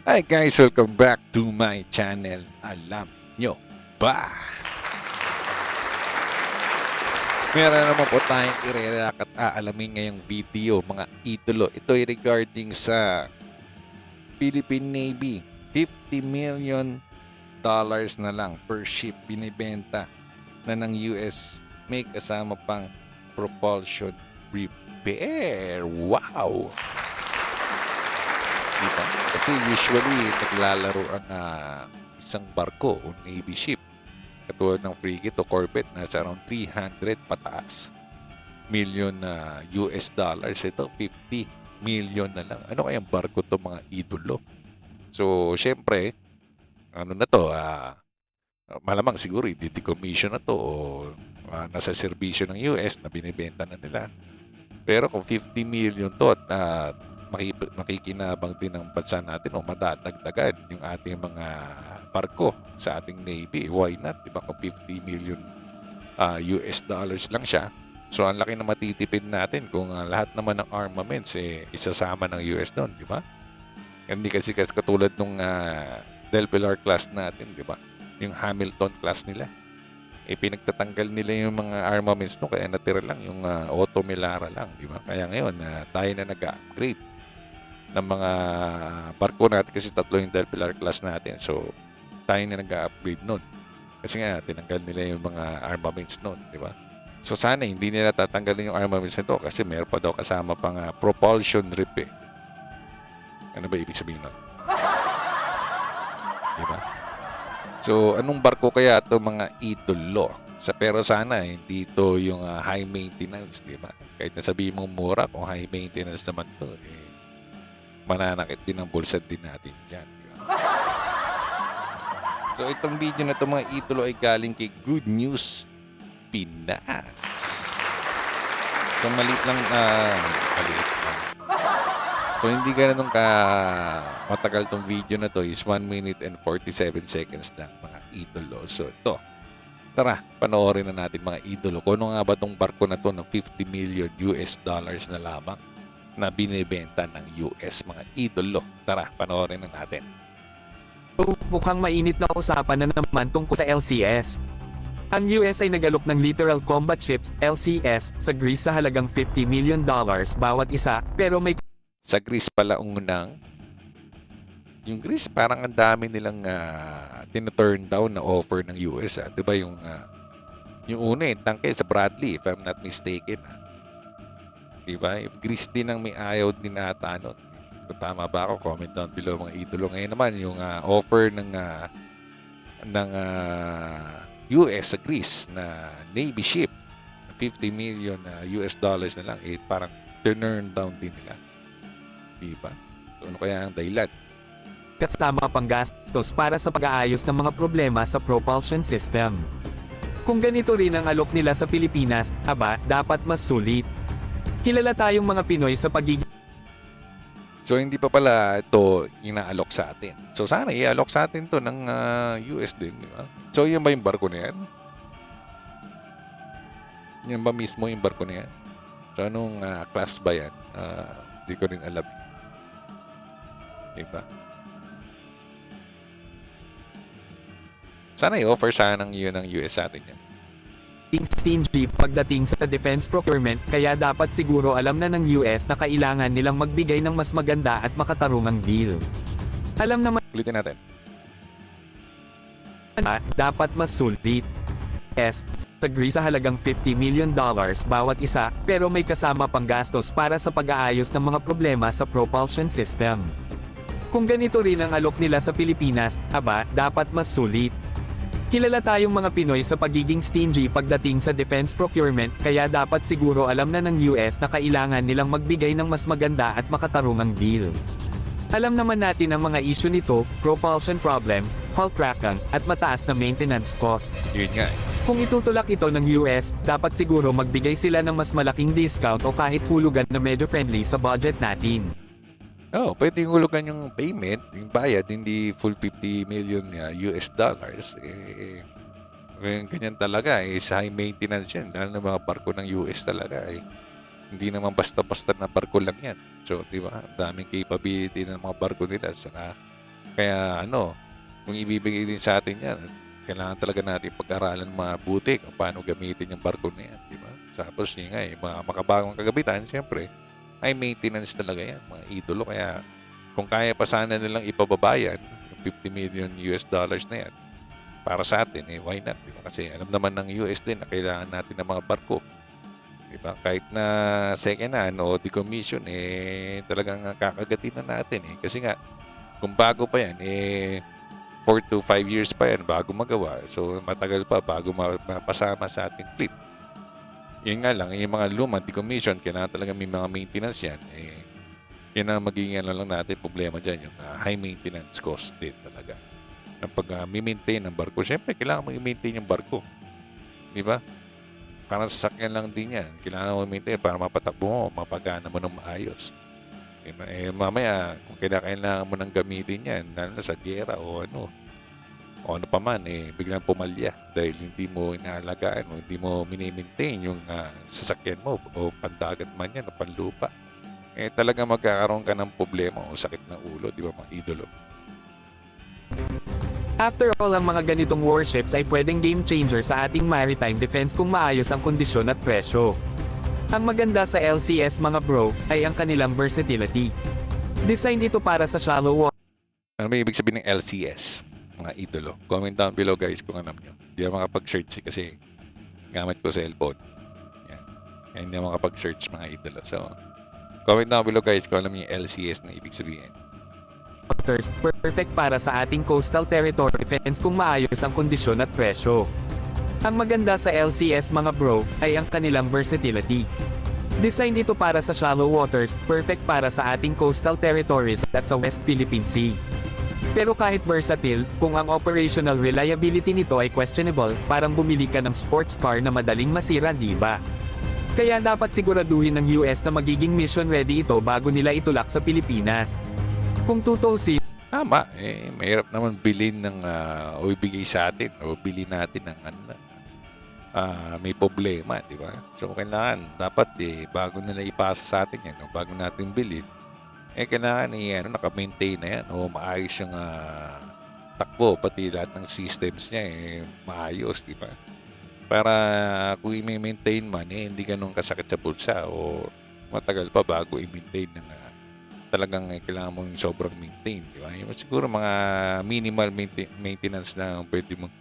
Hi guys, welcome back to my channel. Alam nyo ba? Meron naman po tayong irereact at aalamin ngayong video, mga idolo. Ito ay regarding sa Philippine Navy. $50 million na lang per ship binibenta na ng US. May kasama pang propulsion repair. Wow! Diba? Kasi usually naglalaro ang isang barko o Navy ship katulad ng frigate o corvette nasa around 300 pataas million na US dollars. Ito 50 million na lang. Ano kayang barko to, mga idolo? So syempre ano na to, malamang siguro i-decommission na to o nasa serbisyo ng US na binibenta na nila. Pero kung 50 million to at makikinabang din ng bansa natin o madadagdagan yung ating mga barko sa ating Navy, why not? Diba, kung 50 million US dollars lang siya, so ang laki na matitipid natin kung lahat naman ng armaments isasama ng US doon, di ba? Hindi kasi katulad nung Del Pilar class natin, di ba? Yung Hamilton class nila. Pinagtatanggal nila yung mga armaments no, kaya natira lang yung Otto Melara lang, di ba? Kaya ngayon tayo na nag-upgrade ng mga barko natin kasi tatlo yung Del Pilar class natin. So tayo na nag-upgrade nun. Kasi nga tinanggal nila yung mga armaments nun, di ba? So sana hindi nila tatanggalin yung armaments nito kasi meron pa daw kasama pang propulsion repair. Ano ba ibig sabihin nun? Di ba? So, anong barko kaya ito, mga idolo? Pero sana hindi ito yung high maintenance, di ba? Kahit nasabihin mong mura, kung high maintenance naman to, mananakit din ang bulsa din natin dyan. Di ba? So, itong video na ito, mga idolo, ay galing kay Good News Pinas. So, maliit lang. So, hindi ganun matagal tong video na to, is 1 minute and 47 seconds lang, mga idolo. So, ito. Tara, panoorin na natin, mga idolo. Kung ano nga ba tong barko na to ng 50 million US dollars na lamang na binibenta ng US, mga idolo. Tara, panoorin na natin. Mukhang mainit na usapan na naman tungkol sa LCS. Ang US ay nagalok ng Littoral Combat Ships, LCS, sa Greece sa halagang $50 million bawat isa, pero may sa Greece pala unang. Yung Greece parang ang dami nilang tina-turn down na offer ng US. Diba yung una yung tangke sa Bradley, if I'm not mistaken. Diba? Yung Greece din ang may ayaw din ata nun. Kung tama ba ako, comment down below, mga idolo. Ngayon naman yung offer ng US sa Greece na Navy ship, 50 million US dollars na lang, parang turn down din nila. Diba? So, ano kaya ang dahilan? kasama pang gastos para sa pag-aayos ng mga problema sa propulsion system. Kung ganito rin ang alok nila sa Pilipinas, dapat mas sulit. Kilala tayong mga Pinoy sa pagiging So, hindi pa pala ito inaalok sa atin. So, sana i-alok sa atin to ng US din. Diba? So, yan ba yung barko na yan? Yan ba mismo yung barko na yan? So, anong class ba yan? Hindi ko rin alam. Diba? Sana i-offer sana ng US sa atin yan. stingy pagdating sa defense procurement, kaya dapat siguro alam na ng US na kailangan nilang magbigay ng mas maganda at makatarungang deal. Alam naman Ulitin natin. dapat mas sulit. Agree sa halagang $50 million bawat isa, pero may kasama pang gastos para sa pag-aayos ng mga problema sa propulsion system. Kung ganito rin ang alok nila sa Pilipinas, dapat mas sulit. Kilala tayong mga Pinoy sa pagiging stingy pagdating sa defense procurement, kaya dapat siguro alam na ng US na kailangan nilang magbigay ng mas maganda at makatarungang deal. Alam naman natin ang mga issue nito, propulsion problems, hull cracking, at mataas na maintenance costs. Yun nga. Kung itutulak ito ng US, dapat siguro magbigay sila ng mas malaking discount o kahit hulugan na medyo friendly sa budget natin. Pwede hulugan yung payment, yung bayad, hindi full 50 million US dollars. Ganyan talaga, sa high maintenance yan. Dahil ng mga barko ng US talaga, hindi naman basta-basta na barko lang yan. So, di ba? Daming capability ng mga barko nila. Saka, Kaya kung ibibigay din sa atin yan, kailangan talaga natin pag-aralan mabuti kung paano gamitin yung barko na yan, di ba? Tapos yun nga mga makabagong kagabitan, siyempre, high maintenance talaga yan, mga idolo. Kaya kung kaya pa sana nilang ipababayan yung 50 million US dollars na yan para sa atin, why not? Diba? Kasi alam naman ng US din na kailangan natin ng mga barko. Diba? Kahit na second hand o decommission, talagang kakagatin na natin. Kasi nga, kung bago pa yan, 4 to 5 years pa yan bago magawa. So, matagal pa bago mapasama sa ating fleet. Yun nga lang, yung mga luma, decommission, kailangan talaga may mga maintenance yan. Yan ang magiging lang natin problema dyan, yung high maintenance cost din talaga. Pag mi-maintain ng barko, syempre, kailangan mo i-maintain yung barko. Di ba? Parang sasakyan lang din yan. Kailangan mo i-maintain para mapatakbo mo, mapagana mo ng maayos. Mamaya, kung kailangan mo nang gamitin yan, lalo na sa gera o ano pa man, biglang pumalya dahil hindi mo inaalagaan o hindi mo mini-maintain yung sasakyan mo o pandagat man yan o panlupa. Talaga magkakaroon ka ng problema o sakit ng ulo, di ba mga idolo? After all, ang mga ganitong warships ay pwedeng game changer sa ating maritime defense kung maayos ang kondisyon at presyo. Ang maganda sa LCS mga bro, ay ang kanilang versatility. Design ito para sa shallow water. Ano may ibig sabihin ng LCS, mga idolo? Comment down below guys kung alam nyo. Hindi ako makapag-search kasi gamit ko cellphone. Yan. Kaya hindi ako makapag-search mga idolo. So, comment down below guys kung alam nyo yung LCS na ibig sabihin. Waters, perfect para sa ating coastal territory defense kung maayos ang kondisyon at presyo. Ang maganda sa LCS mga bro, ay ang kanilang versatility. Design ito para sa shallow waters, perfect para sa ating coastal territories at sa West Philippine Sea. Pero kahit versatile, kung ang operational reliability nito ay questionable, parang bumili ka ng sports car na madaling masira, di ba? Kaya dapat siguraduhin ng US na magiging mission ready ito bago nila itulak sa Pilipinas. Kung tutusin, Tama, mahirap naman bilhin ng o ibigay sa atin o bilhin natin ng may problema, di ba? So, kailangan, dapat bago nila ipasa sa atin yan, o bago natin bilhin, kailangan naka-maintain na yan o maayos yung takbo, pati lahat ng systems niya, maayos, di ba? Para kung i-maintain man, hindi ganun kasakit sa bulsa o matagal pa bago i-maintain ng talagang kailangan mo yung sobrang maintain, di ba? Yung siguro mga minimal maintenance na pwede mong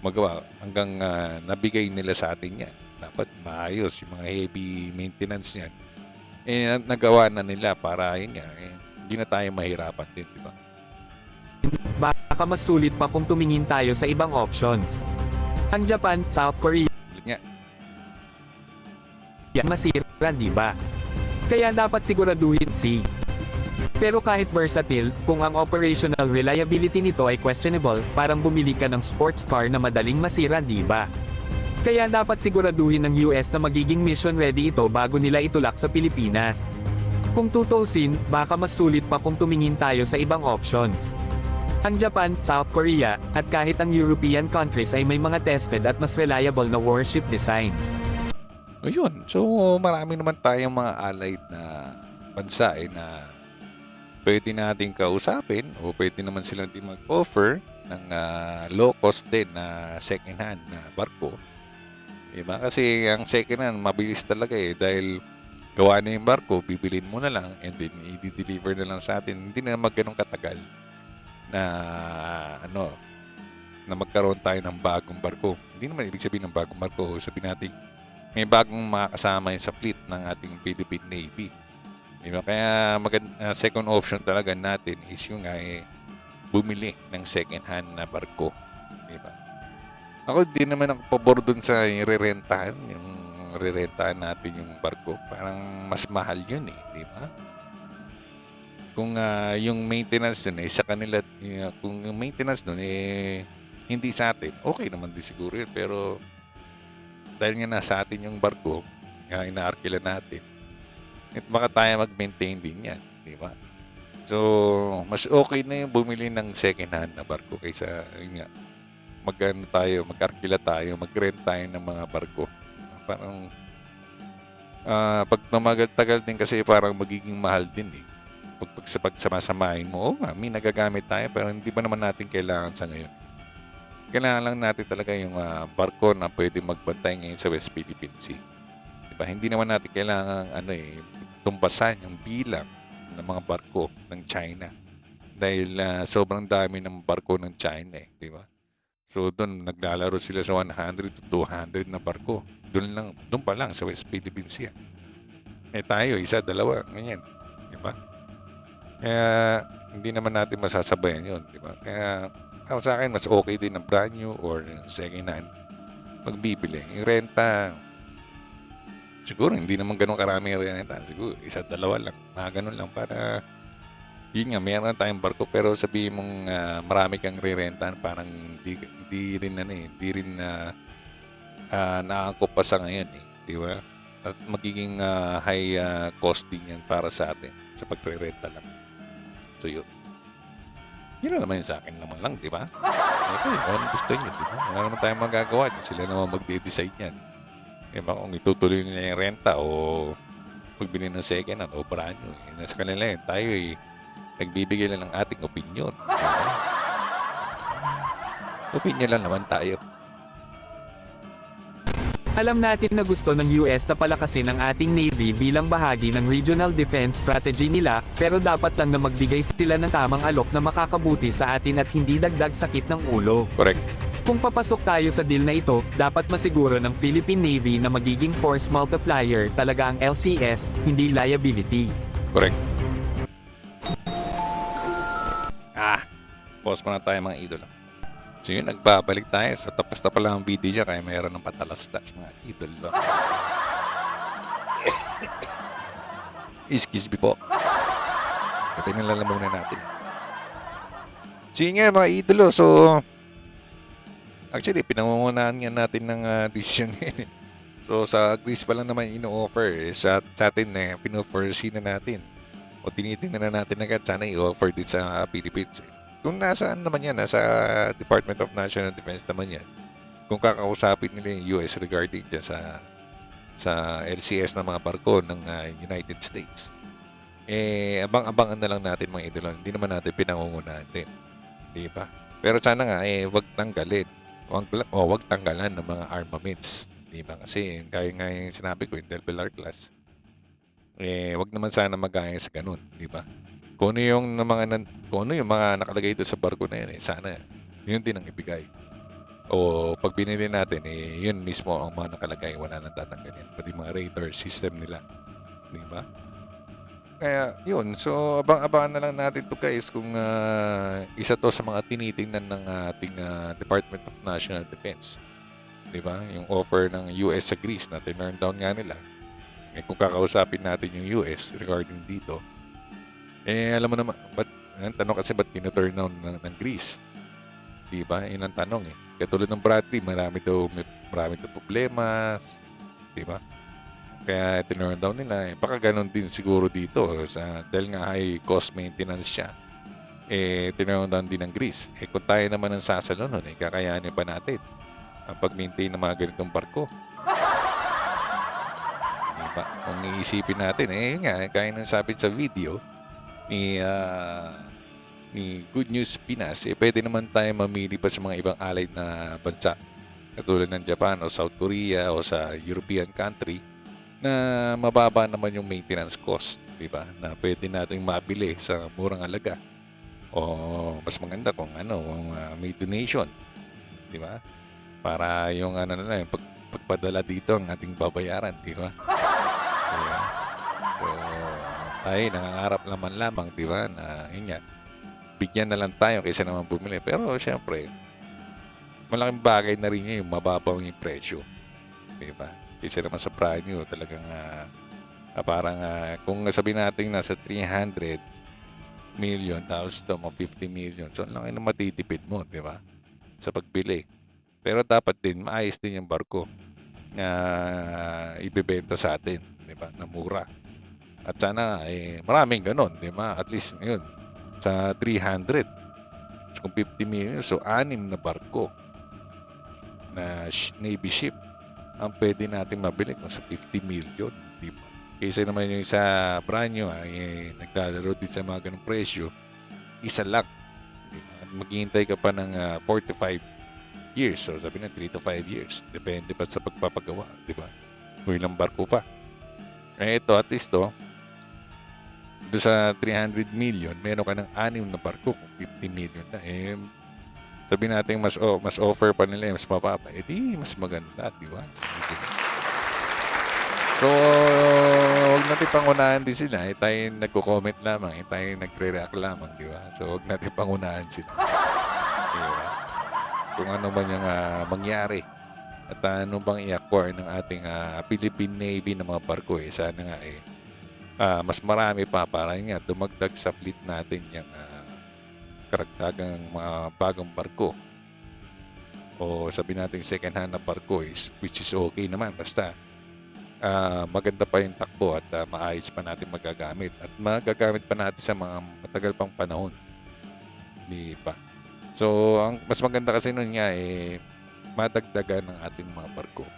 magawa hanggang nabigay nila sa atin yan. Dapat maayos yung mga heavy maintenance niyan. Nagawa na nila para yun nga, hindi na tayo mahirapan din, di ba? baka mas sulit pa kung tumingin tayo sa ibang options. Ang Japan, South Korea, Ulit nga, masira, di ba? Kaya dapat siguraduhin si. Pero kahit versatile, kung ang operational reliability nito ay questionable, parang bumili ka ng sports car na madaling masira, di ba? Kaya dapat siguraduhin ng US na magiging mission ready ito bago nila itulak sa Pilipinas. Kung tutusin, baka mas sulit pa kung tumingin tayo sa ibang options. Ang Japan, South Korea, at kahit ang European countries ay may mga tested at mas reliable na warship designs. o yun. So, marami naman tayong mga allied na bansa na pwede natin kausapin o pwede naman silang din mag-offer ng low cost din na second hand na barko. Diba? Kasi ang second hand mabilis talaga dahil gawa na yung barko, bibilin mo na lang and then i-deliver na lang sa atin. Hindi na magganong katagal na na magkaroon tayo ng bagong barko. Hindi naman ibig sabihin ng bagong barko, sabihin natin may bagong makakasama sa fleet ng ating Philippine Navy. Diba? Kaya second option talaga natin is yung bumili ng second hand na barko. Diba? Ako di naman ako pabor dun sa rirentahan, yung rirentahan natin yung barko. Parang mas mahal yun di ba? Kung yung maintenance dun sa kanila, kung yung maintenance dun hindi sa atin, okay naman din siguro yun. Pero dahil nga nasa atin yung barko, inaarkila natin, at baka tayo mag-maintain din yan, di ba? So, mas okay na yung bumili ng second hand na barko kaysa nga, mag-arkila tayo, mag-rent tayo ng mga barko. Parang, pag namagal-tagal din kasi parang magiging mahal din sa pagsamasamahin mo, oo nga, may nagagamit tayo pero hindi pa naman natin kailangan sa ngayon. Kailangan lang natin talaga yung barko na pwede magbantay ngayon sa West Philippine Sea. Diba? Hindi naman natin kailangan tumbasan yung bilang ng mga barko ng China. Dahil sobrang dami ng barko ng China di ba? So doon naglalaro sila sa 100 to 200 na barko. Doon pa lang sa West Philippine Sea. Tayo, isa, dalawa, ganyan. Di ba? Kaya hindi naman natin masasabayan yun. Di ba? Kaya ako sa akin, mas okay din ang brand new or second hand magbibili. Yung renta, siguro hindi naman ganun karami yung renta. Siguro isa, dalawa lang. Mga ganun lang para yun nga, meron tayong barko pero sabihin mong marami kang re-rentahan parang hindi rin naangkop pa sa ngayon di ba? At magiging high cost din yan para sa atin sa pagre-renta lang. So yun. Yun lang naman sa akin naman lang, di ba? Ito yun, kung gusto nyo, di ba? Wala naman tayong magagawa. Sila naman magde-decide yan. Diba? Kung itutuloy nila yung renta o pagbili ng second hand o brand new. Nasa kanila yun. Tayo nagbibigay lang ng ating opinion. Opinion lang naman tayo. Alam natin na gusto ng US na palakasin ang ating Navy bilang bahagi ng regional defense strategy nila, pero dapat lang na magbigay sila ng tamang alok na makakabuti sa atin at hindi dagdag sakit ng ulo. Correct. Kung papasok tayo sa deal na ito, dapat masiguro ng Philippine Navy na magiging force multiplier talaga ang LCS, hindi liability. Correct. Pause muna tayo mga idolo. So yun, nagbabalik tayo. So tapos na pala ang video niya kaya mayroon ng patalastas mga idolo. Excuse me po. Pati nalalamunan natin. So yun nga mga idolo. So actually, pinangungunahan nga natin ng decision ngayon. So sa Greece pa lang naman ino-offer. Sa atin pino-foresee na natin. O tinitingnan na natin agad sana i-offer din sa Philippines. Kung nasaan naman yan, nasa Department of National Defense naman yan. Kung kakausapin nila yung US regarding dyan sa LCS ng mga barko ng United States. Abang-abangan na lang natin mga idolo. Hindi naman natin pinangungunahan din. Di ba? Pero sana nga, wag tanggalin. Wag tanggalan ng mga armaments. Di ba? Kasi, gaya nga yung sinabi ko, yung Delvelar class, wag naman sana magaya sa ganun. Di ba? Kung ano yung mga nakalagay doon sa barko na yun, sana yun din ang ibigay. O pag binili natin, yun mismo ang mga nakalagay, wala nang tatanggalin. Pati mga radar system nila. Di ba? Kaya yun, so abang-abangan na lang natin to guys kung isa to sa mga tinitingnan ng ating Department of National Defense. Di ba? Yung offer ng US sa Greece na tinurn down nga nila. Kung kakausapin natin yung US regarding dito, alam mo naman, ang tanong kasi ba't tinuturn down ng Greece? Di ba? Yun ang tanong Katulad ng Bradley, marami daw problema. Di ba? Kaya tinurn down nila. Baka ganun din siguro dito. Dahil nga high cost maintenance siya. Tinurn down din ng Greece. Kung tayo naman ang sasalon nun, kakayanin pa natin ang pag-maintain ng mga ganitong barko. Diba? Kung iisipin natin, yun nga, kaya nang sabi sa video, ni Good News Pinas, pwede naman tayo mamili pa sa mga ibang allied na bansa katulad ng Japan o South Korea o sa European country na mababa naman yung maintenance cost, di ba? Na pwede nating mabili sa murang halaga. O mas maganda kung may donation, di ba? Para yung yung pagpadala dito ang ating babayaran, di ba? Diba? So, ay nangangarap naman lamang, di ba, na yun nga, bigyan na lang tayo kaysa naman bumili. Pero syempre, malaking bagay na rin yun yung mababaw yung presyo. Di ba? Kaysa naman sa brand new, talagang parang kung sabihin natin nasa 300 million, tapos ito mo 50 million. So, lang yung matitipid mo, di ba? Sa pagbili. Pero dapat din, maayos din yung barko na ibebenta sa atin, di ba? Na mura. At sana maraming ganun, di ba? At least yun, sa 300. So, kung 50 million, so 6 na barko na Navy ship ang pwede natin mabili kung sa 50 million, di ba? Kaysa naman yung isa brand new ay naglalaro din sa mga ganung presyo, isa lang. Di ba? Maghihintay ka pa ng 45 years. So sabi na 3 to 5 years. Depende pa sa pagpapagawa. Di ba? Kung ilang barko pa. Eh ito, at least doon sa 300 million, meron ka ng 6 na barko kung 50 million na. Eh, sabi natin mas offer pa nila, mas mapapa. Eh di, mas maganda, di ba? So, huwag natin pangunahan din sila. Eh, tayo nagko-comment lamang. Eh, tayo nagre-react lamang, di ba? So, huwag natin pangunahan sila. Di ba? Kung ano man yung mangyari at ano bang i-acquire ng ating Philippine Navy ng mga barko, eh, sana nga mas marami pa para nga dumagdag sa fleet natin yung karagdagang mga bagong barko. O sabi natin second hand na barko which is okay naman basta maganda pa yung takbo at maayos pa natin magagamit at magagamit pa natin sa mga matagal pang panahon, di ba? So ang mas maganda kasi nun nga madagdagan ng ating mga barko.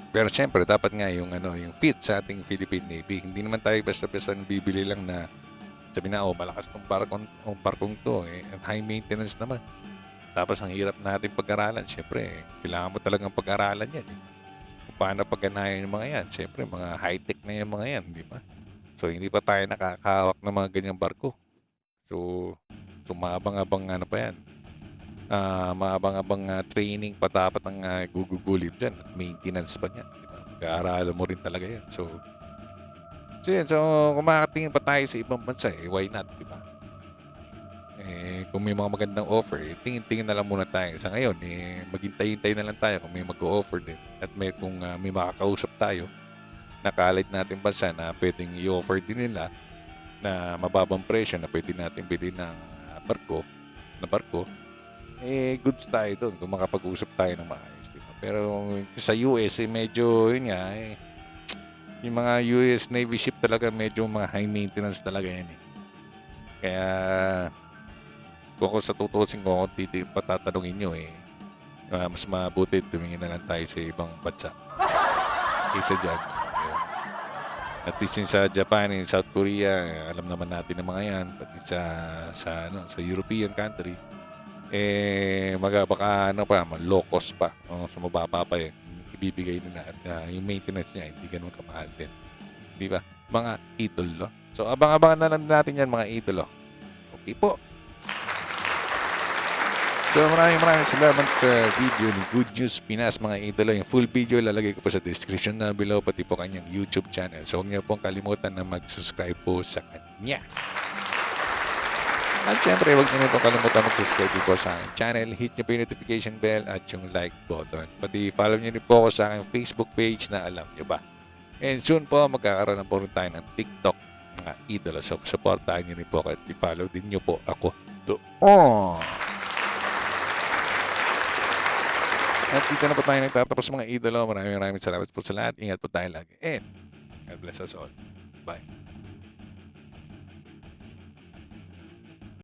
Pero syempre dapat nga yung fit sa ating Philippine Navy. Hindi naman tayo basta-basta bibili lang na sabi na malakas tong barkong to at high maintenance naman. Tapos ang hirap natin pag-aralan. Syempre, kailangan mo talagang pag-aralan yan. Kung paano pagganayan yung mga yan. Syempre, mga high-tech na yung mga yan, di ba? So, hindi pa tayo nakakahawak ng mga ganyang barko. So maabang-abang pa yan. Maabang-abang training pa dapat ang gugugulip dyan at maintenance pa niyan. Di ba? Mag-aaralan mo rin talaga yan. So yan. So, kung makakatingin pa tayo sa ibang bansa, why not, di ba? Kung may mga magandang offer, tingin-tingin na lang muna tayo. Sa ngayon, maghintay-hintay na lang tayo kung may mag-o-offer din. At kung may makakausap tayo na kalid natin bansa na pwedeng i-offer din nila na mababang presyo na pwede natin bilhin ng barko, goods tayo doon kung makapag-usap tayo ng maayos, di ba? Pero sa US, medyo, yun nga, yung mga US Navy ship talaga, medyo mga high maintenance talaga yan Kaya, kung sa tutusin ko, kung patatanungin nyo, mas mabuti tumingin na lang tayo sa ibang bansa. Kaysa dyan. At least sa Japan and South Korea, alam naman natin ng mga yan, pati sa European country, baka low cost pa, so mababa pa ibibigay nila at yung maintenance niya hindi ganun kamahal din, di ba mga idolo? So abang-abangan na lang natin yan mga idolo. Okay po. So maraming salamat sa video ni Good News Pinas mga idolo. Yung full video lalagay ko po sa description na below, pati po kanyang YouTube channel. So huwag niyo pong kalimutan na mag-subscribe po sa kanya. At syempre, huwag niyo pong kalimutan mag-subscribe po sa aking channel. Hit niyo po yung notification bell at yung like button. Pati follow niyo rin po ako sa aking Facebook page na alam niyo ba. And soon po, magkakaroon na po rin tayo ng TikTok mga idolo. So supportahan niyo rin po at i-follow din niyo po ako doon. At dito na po tayo nagtatapos mga idolo. Maraming salamat po sa lahat. Ingat po tayo lagi. And God bless us all. Bye.